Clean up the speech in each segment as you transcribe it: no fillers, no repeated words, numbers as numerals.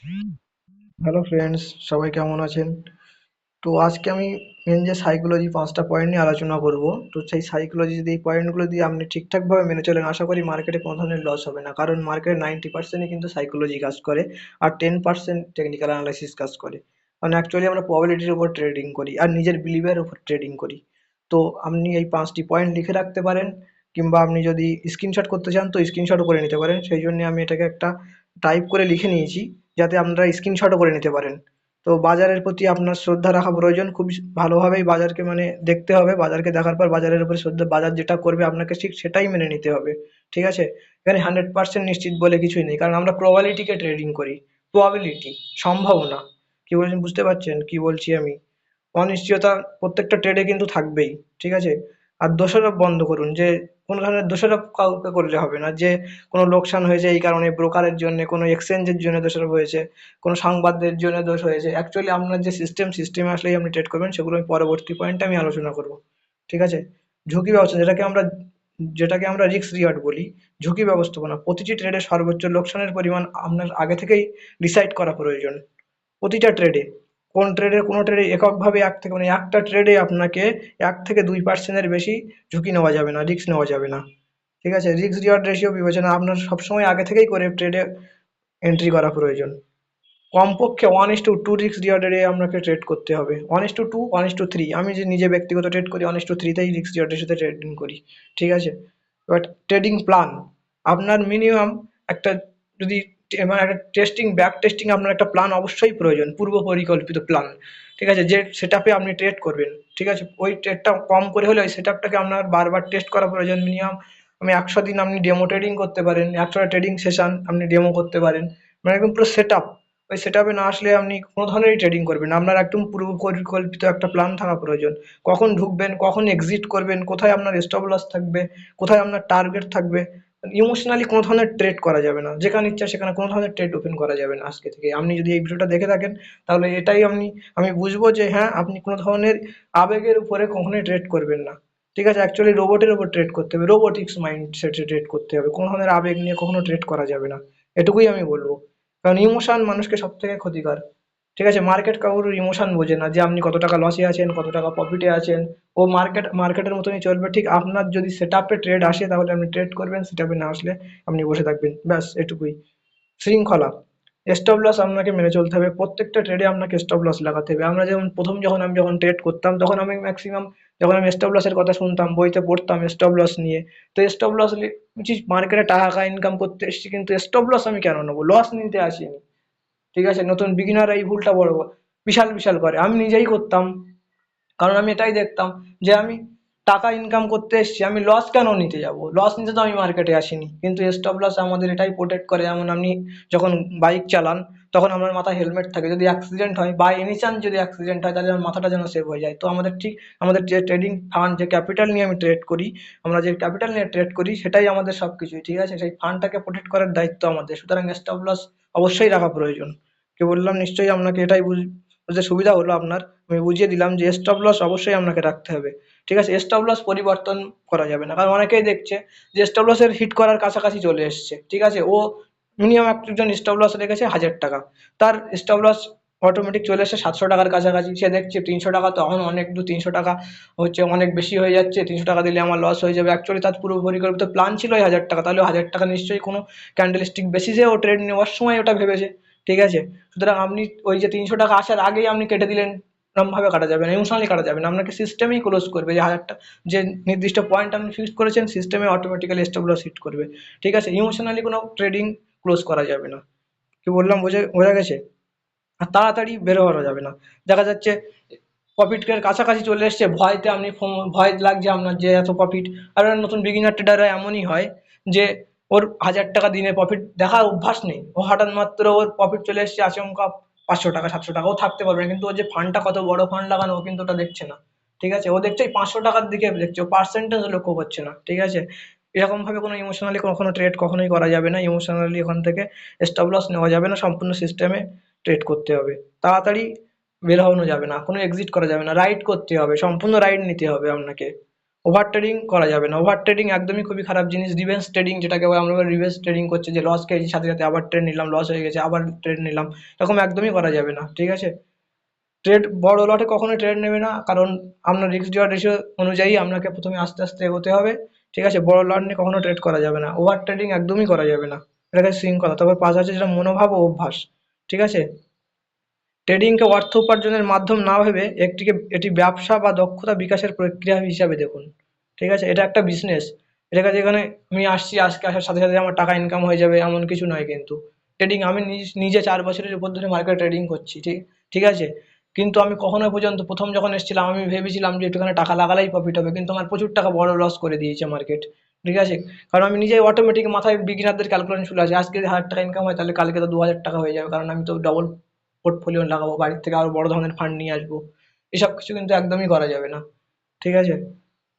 Hello friends, সবাই কেমন আছেন? তো আজকে আমি মেন যে সাইকোলজি 5টা পয়েন্ট নিয়ে আলোচনা করব। তো সেই সাইকোলজি যদি এই পয়েন্টগুলো দিয়ে আপনি ঠিকঠাকভাবে মেনে চলেন, আশা করি মার্কেটে কোনো ধরনের লস হবে না। কারণ মার্কেটে 90%ই কিন্তু সাইকোলজি কাজ করে, আর 10% টেকনিক্যাল অ্যানালাইসিস কাজ করে। কারণ অ্যাকচুয়ালি আমরা প্রবাবিলিটির উপর ট্রেডিং করি আর নিজের বিলিভের উপর ট্রেডিং করি। তো আপনি এই 5টি পয়েন্ট লিখে রাখতে পারেন, কিংবা আপনি যদি স্ক্রিনশট করতে চান তো স্ক্রিনশটও করে নিতে পারেন। সেই জন্য আমি এটাকে একটা টাইপ করে লিখে নিয়েছি, যাতে আপনারা স্ক্রিনশটও করে নিতে পারেন। তো বাজারের প্রতি আপনার শ্রদ্ধা রাখা প্রয়োজন। খুব ভালোভাবেই বাজারকে দেখতে হবে। বাজারকে দেখার পর বাজারের উপরে শ্রদ্ধা, বাজার যেটা করবে আপনাকে ঠিক সেটাই মেনে নিতে হবে। ঠিক আছে? এখানে 100% নিশ্চিত বলে কিছুই নেই, কারণ আমরা প্রবাবিলিটিকে ট্রেডিং করি। প্রবাবিলিটি, সম্ভাবনা। কি বলছেন, বুঝতে পারছেন কি বলছি আমি? অনিশ্চয়তা প্রত্যেকটা ট্রেডে কিন্তু থাকবেই। ঠিক আছে? আর দোষারোপ বন্ধ করুন, যে কোনো ধরনের দোষারোপ কাউকে করলে হবে না, যে কোনো লোকসান হয়েছে এই কারণে, ব্রোকারের জন্য, কোনো এক্সচেঞ্জের জন্য দোষারোপ হয়েছে, কোনো সংবাদের জন্য দোষ হয়েছে। অ্যাকচুয়ালি আপনার যে সিস্টেমে আসলেই আপনি ট্রেড করবেন, সেগুলো আমি পরবর্তী পয়েন্টে আমি আলোচনা করব। ঠিক আছে? ঝুঁকি ব্যবস্থা, যেটাকে আমরা রিস্ক রিওয়ার্ড বলি। ঝুঁকি ব্যবস্থাপনা, প্রতিটি ট্রেডে সর্বোচ্চ লোকসানের পরিমাণ আপনার আগে থেকেই ডিসাইড করা প্রয়োজন। প্রতিটা ট্রেডে, কোনো ট্রেডে এককভাবে একটা ট্রেডে আপনাকে 1 থেকে 2% বেশি ঝুঁকি নেওয়া যাবে না, রিস্ক নেওয়া যাবে না। ঠিক আছে? রিস্ক রিওয়ার্ড রেশিও বিবেচনা আপনার সবসময় আগে থেকেই করে ট্রেডে এন্ট্রি করা প্রয়োজন। কমপক্ষে 1:2 রিস্ক রিওয়ার্ডের আপনাকে ট্রেড করতে হবে। 1:2, 1:3। আমি যে নিজে ব্যক্তিগত ট্রেড করি 1:3তেই রিস্ক রিওয়ার্ডের সাথে ট্রেডিং করি। ঠিক আছে? বাট ট্রেডিং প্ল্যান, আপনার মিনিমাম একটা, যদি মানে একটা ব্যাক টেস্টিং, আপনার একটা প্ল্যান অবশ্যই প্রয়োজন, পূর্ব পরিকল্পিত প্ল্যান। ঠিক আছে? যে সেট আপে আপনি ট্রেড করবেন। ঠিক আছে? ওই ট্রেডটা কম করে হলে ওই সেট আপটাকে আপনার বারবার টেস্ট করা প্রয়োজন। মিনিমাম 100 দিন আপনি ডেমো ট্রেডিং করতে পারেন, 100টা ট্রেডিং সেশন আপনি ডেমো করতে পারেন। মানে একদম পুরো সেট আপ। ওই সেট আপে না আসলে আপনি কোনো ধরনেরই ট্রেডিং করবেন না। আপনার একদম পূর্ব পরিকল্পিত একটা প্ল্যান থাকা প্রয়োজন। কখন ঢুকবেন, কখন এক্সিট করবেন, কোথায় আপনার স্টপ লস থাকবে, কোথায় আপনার টার্গেট থাকবে। ইমোশনালি কোনো ধরনের ট্রেড করা যাবে না, যেখানে ইচ্ছা সেখানে কোনো ধরনের ট্রেড ওপেন করা যাবে না আজকে থেকে। আপনি যদি এই ভিডিওটা দেখে থাকেন, তাহলে এটাই আমি বুঝবো যে হ্যাঁ, আপনি কোনো ধরনের আবেগের উপরে কখনোই ট্রেড করবেন না। ঠিক আছে? অ্যাকচুয়ালি রোবটের উপর ট্রেড করতে হবে, রোবোটিক্স মাইন্ড সেটে ট্রেড করতে হবে। কোনো ধরনের আবেগ নিয়ে কখনো ট্রেড করা যাবে না। এটুকুই আমি বলবো। কারণ ইমোশন মানুষকে সব থেকে ক্ষতিকর। ঠিক আছে? মার্কেট কারোর ইমোশন বোঝে না, যে আপনি কত টাকা লসে আছেন, কত টাকা প্রফিটে আছেন। ও মার্কেটের মতনই চলবে। ঠিক আপনার যদি সেট আপে ট্রেড আসে, তাহলে আপনি ট্রেড করবেন, সেট আপে না আসলে আপনি বসে থাকবেন, ব্যাস এটুকুই। শৃঙ্খলা, স্টপ লস আপনাকে মেনে চলতে হবে। প্রত্যেকটা ট্রেডে আপনাকে স্টপ লস লাগাতে হবে। আমরা যেমন প্রথম আমি যখন ট্রেড করতাম, তখন আমি ম্যাক্সিমাম, যখন আমি স্টপ লসের কথা শুনতাম, বইতে পড়তাম স্টপ লস নিয়ে। তো স্টপ লস, মার্কেটে টাকা ইনকাম করতে এসেছি, কিন্তু স্টপ লস আমি কেন নেবো? লস নিতে আসিনি। ঠিক আছে? নতুন বিগিনাররা এই ভুলটা বিশাল বিশাল করে। আমি নিজেই করতাম। কারণ আমি এটাই দেখতাম যে আমি টাকা ইনকাম করতে এসেছি, আমি লস কেন নিতে যাব? লস নিতে তো আমি মার্কেটে আসিনি। কিন্তু স্টপ লস আমাদের এটাই প্রোটেক্ট করে। যেমন আপনি যখন বাইক চালান, তখন আমার মাথায় হেলমেট থাকে। যদি অ্যাক্সিডেন্ট হয়, বাই এনি চান্স যদি অ্যাক্সিডেন্ট হয়, তাহলে আমার মাথাটা যেন সেভ হয়ে যায়। তো আমাদের ঠিক, আমাদের যে ট্রেডিং ফান্ড, যে ক্যাপিটাল নিয়ে আমি ট্রেড করি, আমরা যে ক্যাপিটাল নিয়ে ট্রেড করি, সেটাই আমাদের সবকিছুই। ঠিক আছে? সেই ফান্ডটাকে প্রোটেক্ট করার দায়িত্ব আমাদের। সুতরাং স্টপ লস অবশ্যই রাখা প্রয়োজন। কি বললাম, নিশ্চয়ই আপনাকে এটাই বুঝতে সুবিধা হলো আপনার। আমি বুঝিয়ে দিলাম যে স্টপ লস অবশ্যই আপনাকে রাখতে হবে। ঠিক আছে? স্টপ লস পরিবর্তন করা যাবে না, কারণ অনেকেই দেখছে যে স্টপ লসের হিট করার কাছাকাছি চলে এসছে। ঠিক আছে? ও মিনিমাম একজন স্টপ লস রেখেছে 1000 টাকা, তার স্টপ লস অটোমেটিক চলে এসেছে 700 টাকার কাছাকাছি। সে দেখছে 300 টাকা, তখন অনেক দূর, 300 টাকা হচ্ছে অনেক বেশি হয়ে যাচ্ছে, 300 টাকা দিলে আমার লস হয়ে যাবে। অ্যাকচুয়ালি তার পূর্ব পরিকল্পিত প্ল্যান ছিল ওই 1000 টাকা, তাহলে 1000 টাকা নিশ্চয়ই কোনো ক্যান্ডেলস্টিক বেসিসে ও ট্রেড নেওয়ার সময় ওটা ভেবেছে। ঠিক আছে? সুতরাং আপনি ওই যে 300 টাকা আসার আগেই আপনি কেটে দিলেন, এরকম ভাবে কাটা যাবে না, ইমোশনালি কাটা যাবে না। আপনাকে সিস্টেমেই ক্লোজ করবে, যে 1000টা যে নির্দিষ্ট পয়েন্ট আপনি ফিক্সড করেছেন, সিস্টেমে অটোমেটিক্যালি স্টপ লস হিট করবে। ঠিক আছে? ইমোশনালি কোনো ট্রেডিং ক্লোজ করা যাবে না। কি বললাম, বোঝা বোঝা গেছে? আর তাড়াতাড়ি বের হওয়া যাবে না। দেখা যাচ্ছে প্রফিটের কাছাকাছি চলে এসছে, ভয়তে আপনি ভয় লাগছে আপনার যে এত প্রফিট। আর নতুন বিগিনার ট্রেডাররা এমনই হয়, যে ওর 1000 টাকা দিনে প্রফিট দেখার অভ্যাস নেই। ও হঠাৎ মাত্র ওর প্রফিট চলে এসছে আচমকা 500 টাকা, 700 টাকা, ও থাকতে পারবে না। কিন্তু ওর যে ফান্ডটা কত বড় ফান্ড লাগানো, ও কিন্তু ওটা দেখছে না। ঠিক আছে? ও দেখছে এই 500 টাকার দিকে দেখছে, ও পার্সেন্টেজ লক্ষ্য করছে না। ঠিক আছে? এরকম ভাবে কোনো ইমোশনালি কখনো ট্রেড কখনোই করা যাবে না। ইমোশনালি ওখান থেকে স্টপ লস নেওয়া যাবে না। সম্পূর্ণ সিস্টেমে ট্রেড করতে হবে। তাড়াতাড়ি বের হওয়ানো যাবে না, কোনো এক্সিট করা যাবে না, রাইড করতে হবে, সম্পূর্ণ রাইড নিতে হবে আপনাকে। ওভার ট্রেডিং করা যাবে না, ওভার ট্রেডিং একদমই খুবই খারাপ জিনিস। রিভেন্স ট্রেডিং যেটাকে আমরা রিভেন্স ট্রেডিং করছে, যে লস খেয়েছি সাথে সাথে আবার ট্রেড নিলাম, লস হয়ে গেছে আবার ট্রেড নিলাম, এরকম একদমই করা যাবে না, ঠিক আছে। ট্রেড বড় লটে কখনোই ট্রেড নেবে না, কারণ আপনার রিস্ক রিওয়ার্ড রেশিও অনুযায়ী আপনাকে প্রথমে আস্তে আস্তে এগোতে হবে, ঠিক আছে। বড় লট নিয়ে কখনো ট্রেড করা যাবে না, ওভার ট্রেডিং একদমই করা যাবে না, এটাকে শৃঙ্খলা। তারপর পাঁচ আছে যেটা মনোভাব ও অভ্যাস, ঠিক আছে। ট্রেডিংকে অর্থ উপার্জনের মাধ্যম না ভেবে এটি ব্যবসা বা দক্ষতা বিকাশের প্রক্রিয়া হিসাবে দেখুন, ঠিক আছে। এটা একটা বিজনেস, এটাকে যেখানে আমি আসছি, আজকে আসার সাথে সাথে আমার টাকা ইনকাম হয়ে যাবে এমন কিছু নয় কিন্তু। ট্রেডিং আমি নিজে 4 বছরের উপর ধরে মার্কেট ট্রেডিং করছি, ঠিক ঠিক আছে। কিন্তু আমি কখনো পর্যন্ত প্রথম যখন এসেছিলাম আমি ভেবেছিলাম যে একটুখানি টাকা লাগালেই প্রফিট হবে, কিন্তু আমার প্রচুর টাকা বড় লস করে দিয়েছে মার্কেট, ঠিক আছে। কারণ আমি নিজেই অটোমেটিক মাথায় বিগিনারদের ক্যালকুলেশন চলে আসে, আজকে যদি 1,000 টাকা ইনকাম হয় তাহলে কালকে তো 2,000 টাকা হয়ে যাবে, কারণ আমি তো ডবল পোর্টফোলিও লাগাবো, বাড়ির থেকে আরো বড় ধরনের ফান্ড নিয়ে আসবো। এসব কিছু কিন্তু একদমই করা যাবে না, ঠিক আছে।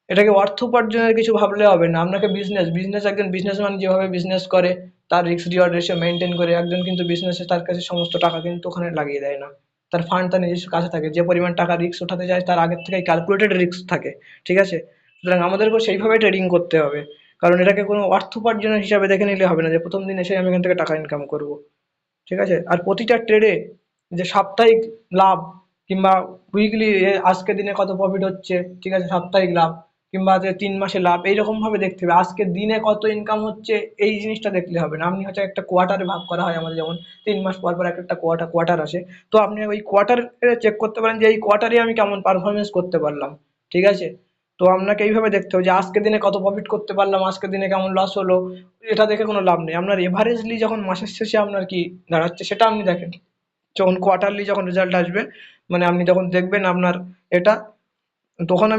এটাকে অর্থ উপার্জনের কিছু ভাবলে হবে না, আপনাকে বিজনেস একজন বিজনেসম্যান যেভাবে বিজনেস করে তার রিস্ক রিওয়ার্ড রেশিও মেনটেন করে, একজন কিন্তু বিজনেসে তার কাছে সমস্ত টাকা কিন্তু ওখানে লাগিয়ে দেয় না। তার ফান্ড তার নিজস্ব কাছে থাকে, যে পরিমাণ টাকা রিস্ক ওঠাতে যায় তার আগের থেকে ক্যালকুলেটেড রিস্ক থাকে, ঠিক আছে। সুতরাং আমাদেরকেও সেইভাবে ট্রেডিং করতে হবে, কারণ এটাকে কোনো অর্থ উপার্জনের হিসাবে দেখে নিলে হবে না যে প্রথম দিন এসে আমি এখান থেকে টাকা ইনকাম করব, ঠিক আছে। আর প্রতিটা ট্রেডে যে সাপ্তাহিক লাভ কিংবা উইকলি আজকের দিনে কত প্রফিট হচ্ছে, ঠিক আছে, সাপ্তাহিক লাভ কিংবা যে 3 মাসে লাভ, এইরকম ভাবে দেখতে হবে। আজকের দিনে কত ইনকাম হচ্ছে এই জিনিসটা দেখলে হবে না। আপনি হচ্ছে একটা কোয়ার্টারে ভাগ করা হয় আমাদের, যেমন 3 মাস পর পর একটা কোয়ার্টার আসে, তো আপনি ওই কোয়ার্টার চেক করতে পারেন যে এই কোয়ার্টারে আমি কেমন পারফরমেন্স করতে পারলাম, ঠিক আছে। তো আপনাকে এইভাবে দেখতে হবে যে আজকের দিনে কত প্রফিট করতে পারলাম, আজকের দিনে কেমন লস হলো, এটা দেখে কোনো লাভ নেই। আপনার এভারেজলি যখন মাসের শেষে আপনার কি দাঁড়াচ্ছে সেটা আপনি দেখেন, যখন কোয়ার্টারলি যখন রেজাল্ট আসবে, মানে আপনি যখন দেখবেন আপনার এটা, তখন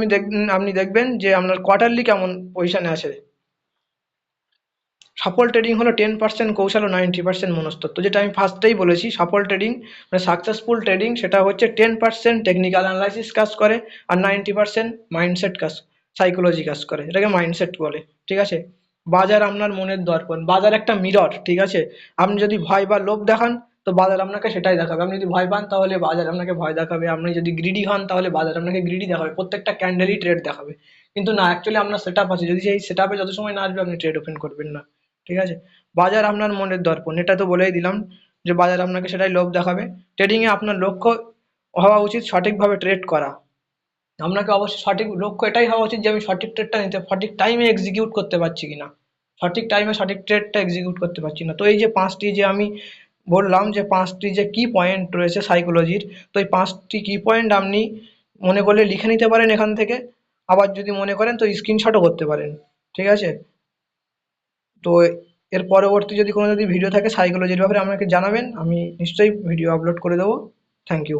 আপনি দেখবেন যে আপনার কোয়ার্টারলি কেমন পজিশনে আছে। সফল ট্রেডিং হলো 10% কৌশল ও 90% মনস্তত্ত্ব, যেটা আমি ফার্স্টেই বলেছি। সফল ট্রেডিং মানে সাকসেসফুল ট্রেডিং, সেটা হচ্ছে 10% টেকনিক্যাল অ্যানালাইসিস কাজ করে, আর 90% মাইন্ডসেট কাজ, সাইকোলজি কাজ করে, এটাকে মাইন্ডসেট বলে, ঠিক আছে। বাজার আপনার মনের দর্পণ, বাজার একটা মিরর, ঠিক আছে। আপনি যদি ভয় বা লোভ দেখান তো বাজার আপনাকে সেটাই দেখাবে, আপনি যদি ভয় পান তাহলে বাজার আপনাকে ভয় দেখাবে, আপনি যদি গ্রিডি হন তাহলে বাজার আপনাকে গ্রিডি দেখাবে, প্রত্যেকটা ক্যান্ডেলই ট্রেড দেখাবে। কিন্তু না, অ্যাকচুয়ালি আপনার সেট আপ আছে, যদি সেই সেট আপে যত সময় না আসবে আপনি ট্রেড ওপেন করবেন না, ঠিক আছে। বাজার আপনার মনের দর্পণ, এটা তো বলেই দিলাম যে বাজার আপনাকে সেটাই লোভ দেখাবে। ট্রেডিং এ আপনার লক্ষ্য হওয়া উচিত সঠিকভাবে ট্রেড করা, আপনাকে অবশ্যই সঠিক লক্ষ্য এটাই হওয়া উচিত যে আমি সঠিক ট্রেডটা নিতে সঠিক টাইমে এক্সিকিউট করতে পারছি কিনা, সঠিক টাইমে সঠিক ট্রেডটা এক্সিকিউট করতে পারছি না। তো এই যে পাঁচটি যে আমি বললাম যে পাঁচটি যে কি পয়েন্ট রয়েছে সাইকোলজির, তো এই পাঁচটি কি পয়েন্ট আপনি মনে করলে লিখে নিতে পারেন এখান থেকে, আবার যদি মনে করেন তো স্ক্রিনশটও করতে পারেন, ঠিক আছে। তো এর পরবর্তী যদি কোনো যদি ভিডিও থাকে সাইকোলজির ব্যাপারে আমাকে জানাবেন, আমি নিশ্চয়ই ভিডিও আপলোড করে দেবো। Thank you.